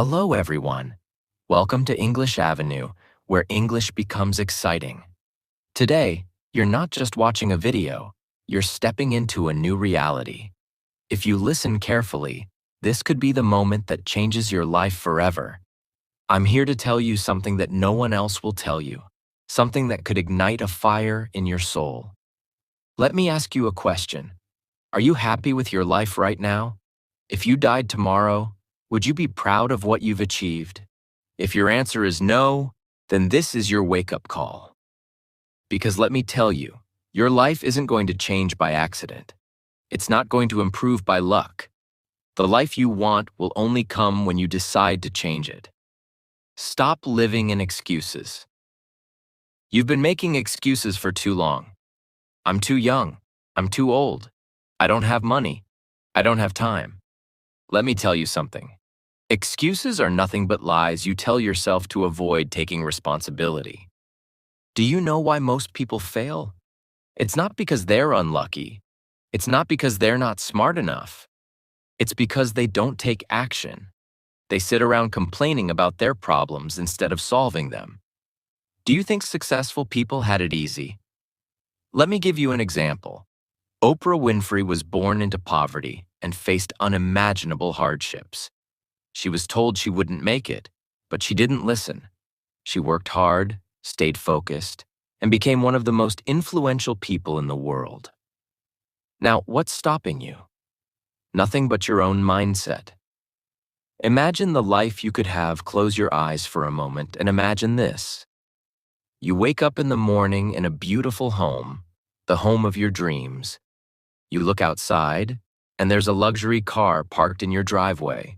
Hello, everyone. Welcome to English Avenue, where English becomes exciting. Today, you're not just watching a video, you're stepping into a new reality. If you listen carefully, this could be the moment that changes your life forever. I'm here to tell you something that no one else will tell you, something that could ignite a fire in your soul. Let me ask you a question. Are you happy with your life right now? If you died tomorrow, would you be proud of what you've achieved? If your answer is no, then this is your wake-up call. Because let me tell you, your life isn't going to change by accident. It's not going to improve by luck. The life you want will only come when you decide to change it. Stop living in excuses. You've been making excuses for too long. I'm too young. I'm too old. I don't have money. I don't have time. Let me tell you something. Excuses are nothing but lies you tell yourself to avoid taking responsibility. Do you know why most people fail? It's not because they're unlucky. It's not because they're not smart enough. It's because they don't take action. They sit around complaining about their problems instead of solving them. Do you think successful people had it easy? Let me give you an example. Oprah Winfrey was born into poverty and faced unimaginable hardships. She was told she wouldn't make it, but she didn't listen. She worked hard, stayed focused, and became one of the most influential people in the world. Now, what's stopping you? Nothing but your own mindset. Imagine the life you could have. Close your eyes for a moment and imagine this. You wake up in the morning in a beautiful home, the home of your dreams. You look outside, and there's a luxury car parked in your driveway.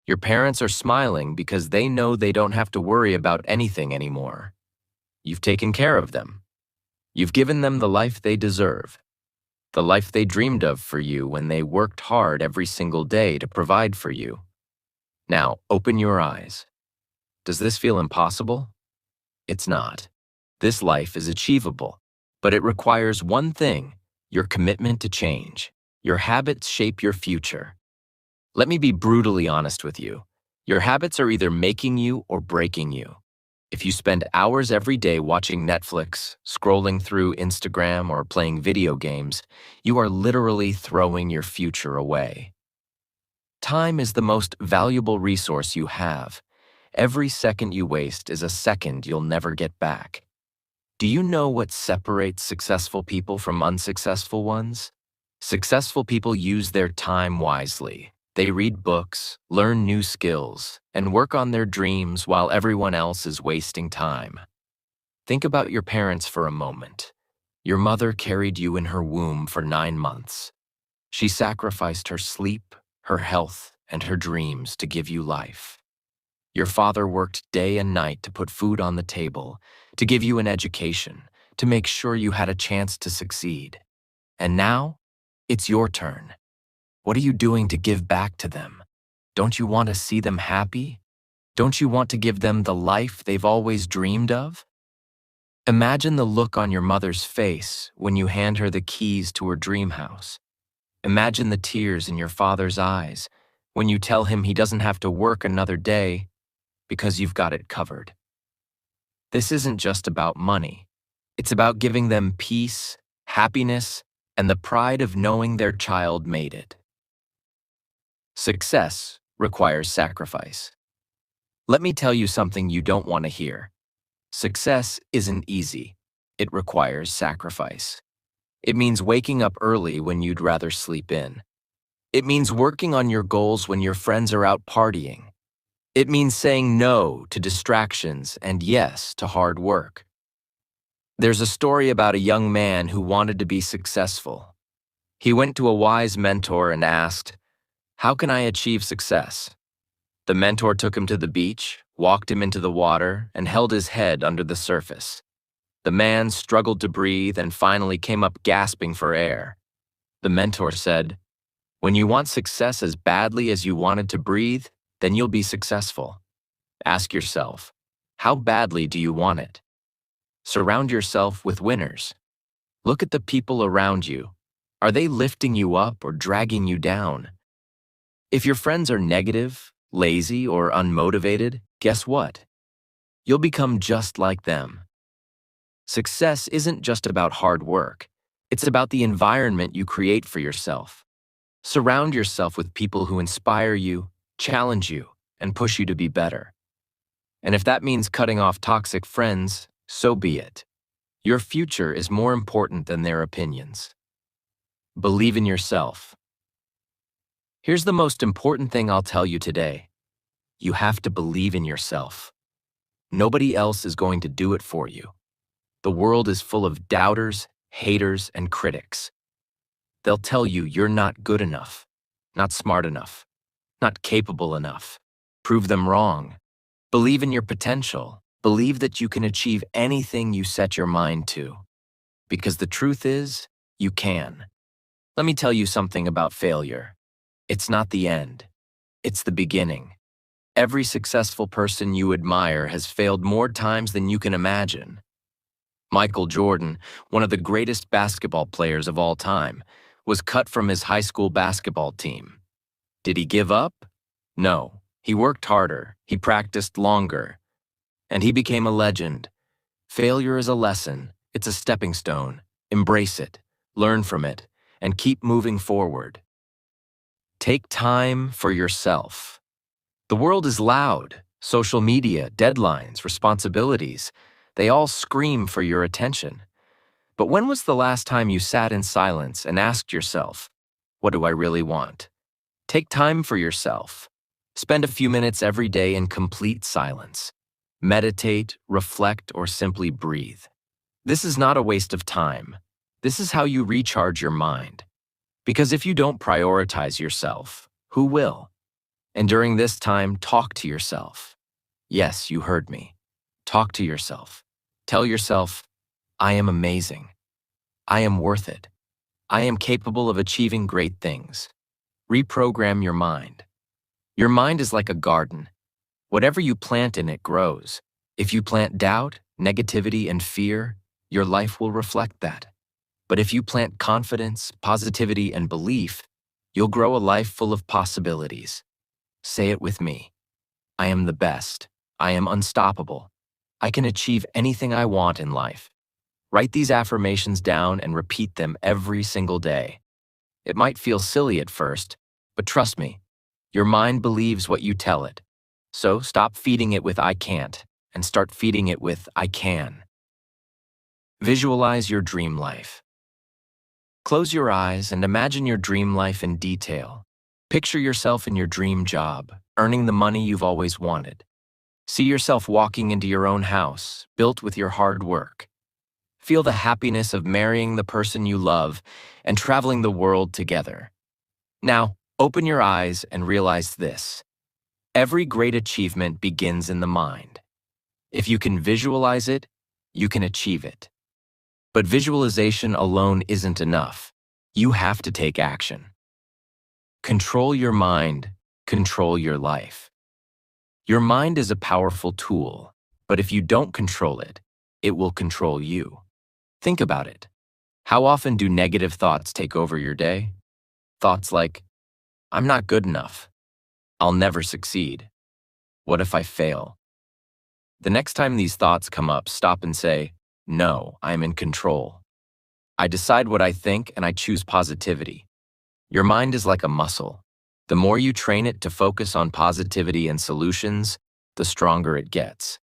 Your parents are smiling because they know they don't have to worry about anything anymore. You've taken care of them. You've given them the life they deserve, the life they dreamed of for you when they worked hard every single day to provide for you. Now, open your eyes. Does this feel impossible? It's not. This life is achievable, but it requires one thing: your commitment to change. Your habits shape your future. Let me be brutally honest with you. Your habits are either making you or breaking you. If you spend hours every day watching Netflix, scrolling through Instagram, or playing video games, you are literally throwing your future away. Time is the most valuable resource you have. Every second you waste is a second you'll never get back. Do you know what separates successful people from unsuccessful ones? Successful people use their time wisely. They read books, learn new skills, and work on their dreams while everyone else is wasting time. Think about your parents for a moment. Your mother carried you in her womb for 9 months. She sacrificed her sleep, her health, and her dreams to give you life. Your father worked day and night to put food on the table, to give you an education, to make sure you had a chance to succeed. And now, it's your turn. What are you doing to give back to them? Don't you want to see them happy? Don't you want to give them the life they've always dreamed of? Imagine the look on your mother's face when you hand her the keys to her dream house. Imagine the tears in your father's eyes when you tell him he doesn't have to work another day because you've got it covered. This isn't just about money. It's about giving them peace, happiness, and the pride of knowing their child made it. Success requires sacrifice. Let me tell you something you don't want to hear. Success isn't easy. It requires sacrifice. It means waking up early when you'd rather sleep in. It means working on your goals when your friends are out partying. It means saying no to distractions and yes to hard work. There's a story about a young man who wanted to be successful. He went to a wise mentor and asked, "How can I achieve success?" The mentor took him to the beach, walked him into the water, and held his head under the surface. The man struggled to breathe and finally came up gasping for air. The mentor said, "When you want success as badly as you wanted to breathe, then you'll be successful. Ask yourself, how badly do you want it? Surround yourself with winners. Look at the people around you. Are they lifting you up or dragging you down? If your friends are negative, lazy, or unmotivated, guess what? You'll become just like them. Success isn't just about hard work. It's about the environment you create for yourself. Surround yourself with people who inspire you, challenge you, and push you to be better. And if that means cutting off toxic friends, so be it. Your future is more important than their opinions. Believe in yourself. Here's the most important thing I'll tell you today. You have to believe in yourself. Nobody else is going to do it for you. The world is full of doubters, haters, and critics. They'll tell you you're not good enough, not smart enough, not capable enough. Prove them wrong. Believe in your potential. Believe that you can achieve anything you set your mind to. Because the truth is, you can. Let me tell you something about failure. It's not the end. It's the beginning. Every successful person you admire has failed more times than you can imagine. Michael Jordan, one of the greatest basketball players of all time, was cut from his high school basketball team. Did he give up? No. He worked harder, he practiced longer, and he became a legend. Failure is a lesson. It's a stepping stone. Embrace it, learn from it, and keep moving forward. Take time for yourself. The world is loud. Social media, deadlines, responsibilities, they all scream for your attention. But when was the last time you sat in silence and asked yourself, what do I really want? Take time for yourself. Spend a few minutes every day in complete silence. Meditate, reflect, or simply breathe. This is not a waste of time. This is how you recharge your mind. Because if you don't prioritize yourself, who will? And during this time, talk to yourself. Yes, you heard me. Talk to yourself. Tell yourself, I am amazing. I am worth it. I am capable of achieving great things. Reprogram your mind. Your mind is like a garden. Whatever you plant in it grows. If you plant doubt, negativity, and fear, your life will reflect that. But if you plant confidence, positivity, and belief, you'll grow a life full of possibilities. Say it with me. I am the best. I am unstoppable. I can achieve anything I want in life. Write these affirmations down and repeat them every single day. It might feel silly at first, but trust me, your mind believes what you tell it. So stop feeding it with I can't and start feeding it with I can. Visualize your dream life. Close your eyes and imagine your dream life in detail. Picture yourself in your dream job, earning the money you've always wanted. See yourself walking into your own house, built with your hard work. Feel the happiness of marrying the person you love and traveling the world together. Now, open your eyes and realize this. Every great achievement begins in the mind. If you can visualize it, you can achieve it. But visualization alone isn't enough. You have to take action. Control your mind, control your life. Your mind is a powerful tool, but if you don't control it, it will control you. Think about it. How often do negative thoughts take over your day? Thoughts like, I'm not good enough. I'll never succeed. What if I fail? The next time these thoughts come up, stop and say, no, I'm in control. I decide what I think and I choose positivity. Your mind is like a muscle. The more you train it to focus on positivity and solutions, the stronger it gets.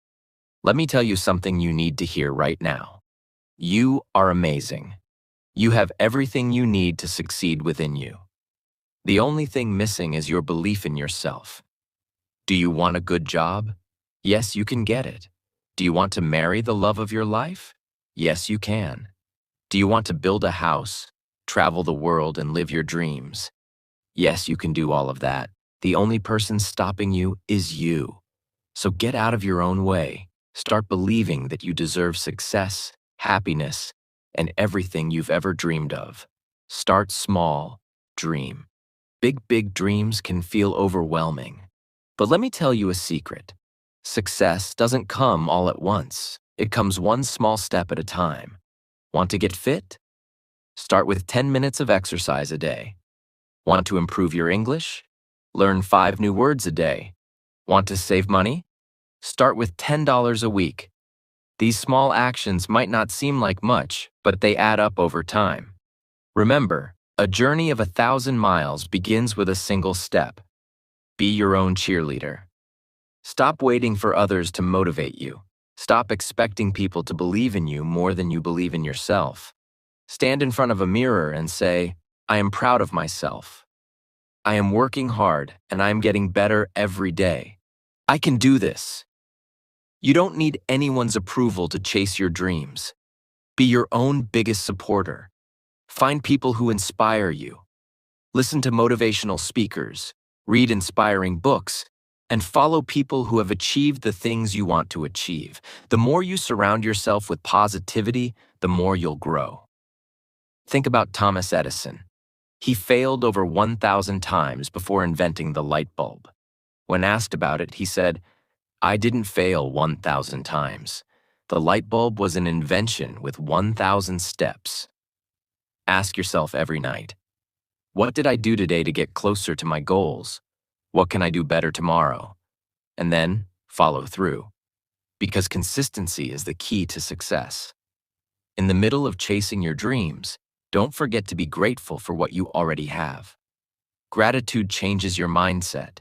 Let me tell you something you need to hear right now. You are amazing. You have everything you need to succeed within you. The only thing missing is your belief in yourself. Do you want a good job? Yes, you can get it. Do you want to marry the love of your life? Yes, you can. Do you want to build a house, travel the world, and live your dreams? Yes, you can do all of that. The only person stopping you is you. So get out of your own way. Start believing that you deserve success, happiness, and everything you've ever dreamed of. Start small, dream. Big dreams can feel overwhelming. But let me tell you a secret. Success doesn't come all at once. It comes one small step at a time. Want to get fit? Start with 10 minutes of exercise a day. Want to improve your English? Learn 5 new words a day. Want to save money? Start with $10 a week. These small actions might not seem like much, but they add up over time. Remember, a journey of 1,000 miles begins with a single step. Be your own cheerleader. Stop waiting for others to motivate you. Stop expecting people to believe in you more than you believe in yourself. Stand in front of a mirror and say, I am proud of myself. I am working hard and I am getting better every day. I can do this. You don't need anyone's approval to chase your dreams. Be your own biggest supporter. Find people who inspire you. Listen to motivational speakers, read inspiring books, and follow people who have achieved the things you want to achieve. The more you surround yourself with positivity, the more you'll grow. Think about Thomas Edison. He failed over 1,000 times before inventing the light bulb. When asked about it, he said, I didn't fail 1,000 times. The light bulb was an invention with 1,000 steps. Ask yourself every night, what did I do today to get closer to my goals? What can I do better tomorrow? And then follow through, because consistency is the key to success. In the middle of chasing your dreams, don't forget to be grateful for what you already have. Gratitude changes your mindset.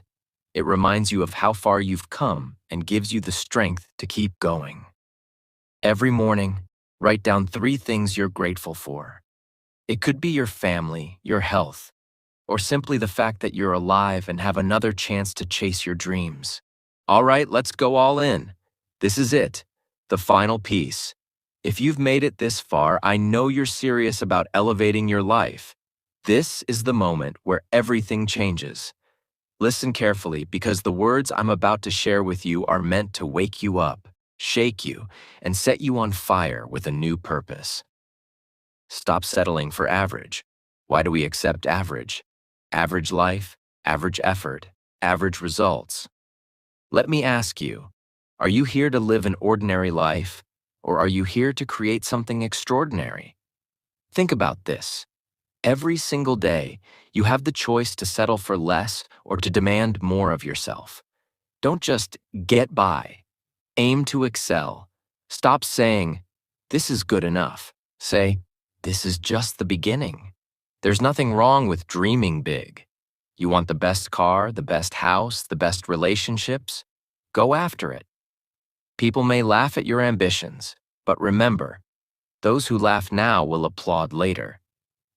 It reminds you of how far you've come and gives you the strength to keep going. Every morning, write down 3 things you're grateful for. It could be your family, your health, or simply the fact that you're alive and have another chance to chase your dreams. All right, let's go all in. This is it, the final piece. If you've made it this far, I know you're serious about elevating your life. This is the moment where everything changes. Listen carefully, because the words I'm about to share with you are meant to wake you up, shake you, and set you on fire with a new purpose. Stop settling for average. Why do we accept average? Average life, average effort, average results. Let me ask you, are you here to live an ordinary life, or are you here to create something extraordinary? Think about this. Every single day, you have the choice to settle for less or to demand more of yourself. Don't just get by. Aim to excel. Stop saying, this is good enough. Say, this is just the beginning. There's nothing wrong with dreaming big. You want the best car, the best house, the best relationships? Go after it. People may laugh at your ambitions, but remember, those who laugh now will applaud later.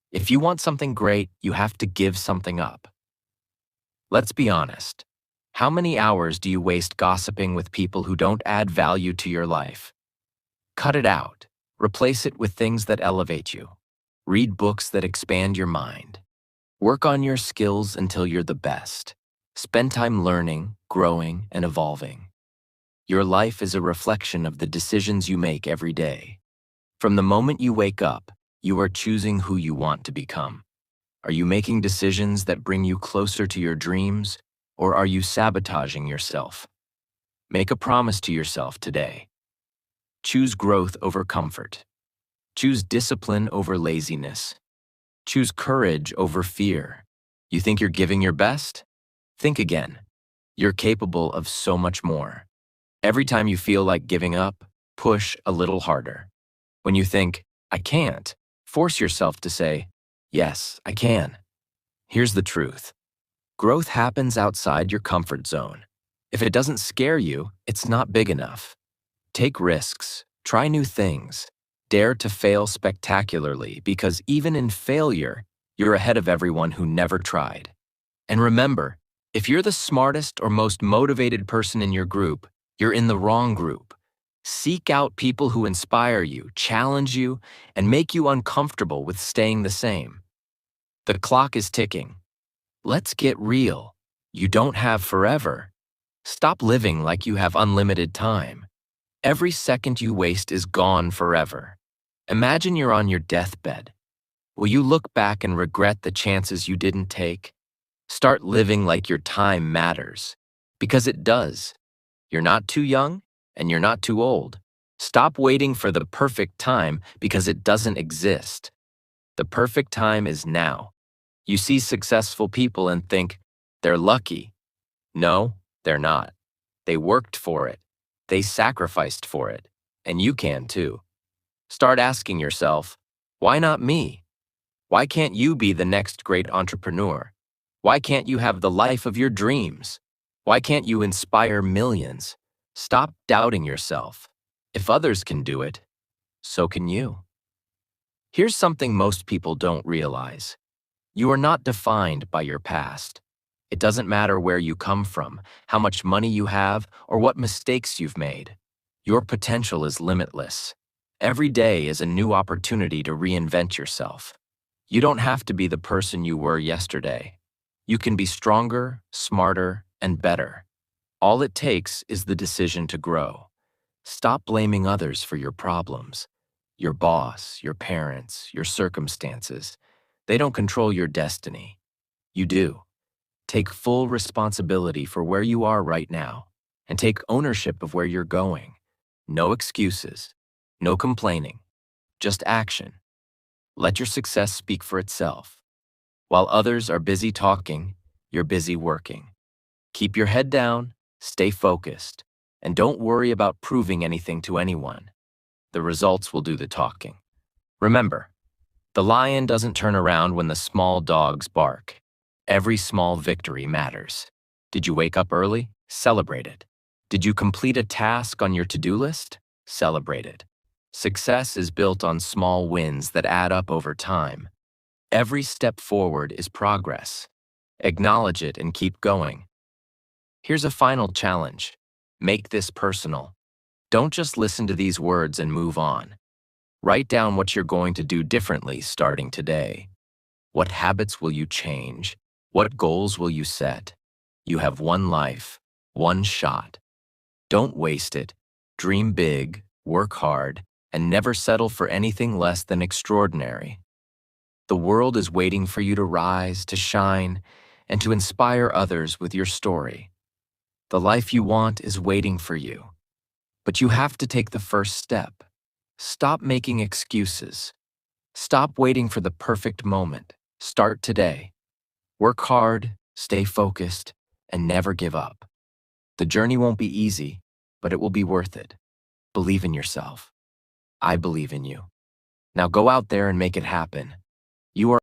If you want something great, you have to give something up. Let's be honest. How many hours do you waste gossiping with people who don't add value to your life? Cut it out. Replace it with things that elevate you. Read books that expand your mind. Work on your skills until you're the best. Spend time learning, growing, and evolving. Your life is a reflection of the decisions you make every day. From the moment you wake up, you are choosing who you want to become. Are you making decisions that bring you closer to your dreams, or are you sabotaging yourself? Make a promise to yourself today. Choose growth over comfort. Choose discipline over laziness. Choose courage over fear. You think you're giving your best? Think again. You're capable of so much more. Every time you feel like giving up, push a little harder. When you think, I can't, force yourself to say, yes, I can. Here's the truth. Growth happens outside your comfort zone. If it doesn't scare you, it's not big enough. Take risks, try new things, dare to fail spectacularly, because even in failure, you're ahead of everyone who never tried. And remember, if you're the smartest or most motivated person in your group, you're in the wrong group. Seek out people who inspire you, challenge you, and make you uncomfortable with staying the same. The clock is ticking. Let's get real. You don't have forever. Stop living like you have unlimited time. Every second you waste is gone forever. Imagine you're on your deathbed. Will you look back and regret the chances you didn't take? Start living like your time matters, because it does. You're not too young, and you're not too old. Stop waiting for the perfect time, because it doesn't exist. The perfect time is now. You see successful people and think, they're lucky. No, they're not. They worked for it. They sacrificed for it. And you can too. Start asking yourself, why not me? Why can't you be the next great entrepreneur? Why can't you have the life of your dreams? Why can't you inspire millions? Stop doubting yourself. If others can do it, so can you. Here's something most people don't realize. You are not defined by your past. It doesn't matter where you come from, how much money you have, or what mistakes you've made. Your potential is limitless. Every day is a new opportunity to reinvent yourself. You don't have to be the person you were yesterday. You can be stronger, smarter, and better. All it takes is the decision to grow. Stop blaming others for your problems. Your boss, your parents, your circumstances. They don't control your destiny. You do. Take full responsibility for where you are right now, and take ownership of where you're going. No excuses, no complaining, just action. Let your success speak for itself. While others are busy talking, you're busy working. Keep your head down, stay focused, and don't worry about proving anything to anyone. The results will do the talking. Remember, the lion doesn't turn around when the small dogs bark. Every small victory matters. Did you wake up early? Celebrate it. Did you complete a task on your to-do list? Celebrate it. Success is built on small wins that add up over time. Every step forward is progress. Acknowledge it and keep going. Here's a final challenge. Make this personal. Don't just listen to these words and move on. Write down what you're going to do differently starting today. What habits will you change? What goals will you set? You have one life, one shot. Don't waste it. Dream big, work hard, and never settle for anything less than extraordinary. The world is waiting for you to rise, to shine, and to inspire others with your story. The life you want is waiting for you. But you have to take the first step. Stop making excuses. Stop waiting for the perfect moment. Start today. Work hard, stay focused, and never give up. The journey won't be easy, but it will be worth it. Believe in yourself. I believe in you. Now go out there and make it happen. You are